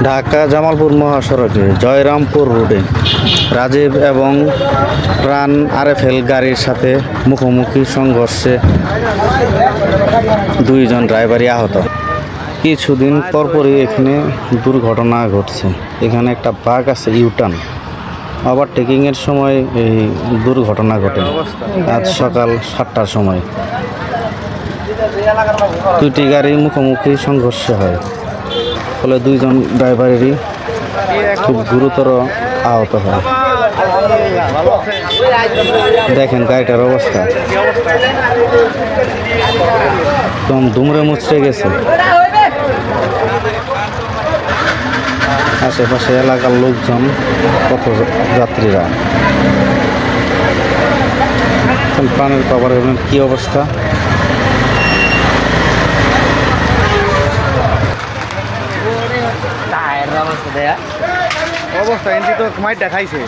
ঢাকা জামালপুর মহাসড়কে জয়রামপুর রোডে রাজীব এবং প্রাণ আরএফএল গাড়ির সাথে মুখোমুখি সংঘর্ষে দুইজন ড্রাইভারই আহত। কিছুদিন পরপরই এখানে দুর্ঘটনা ঘটছে। এখানে একটা বাঁক আছে, ইউটার্ন, ওভারটেকিংয়ের সময় এই দুর্ঘটনা ঘটে। আজ সকাল 7টার সময় দুইটি গাড়ি মুখোমুখি সংঘর্ষ হয়, ফলে দুইজন ড্রাইভারেরই খুব গুরুতর আহত হয়। দেখেন গাড়িটার অবস্থা একদম দুমড়ে মুচড়ে গেছে। আশেপাশে এলাকার লোকজন, পথযাত্রীরা প্রাণের খবর এবং কি অবস্থা। অবস্থা এনটি তো মাইট দেখাইছে।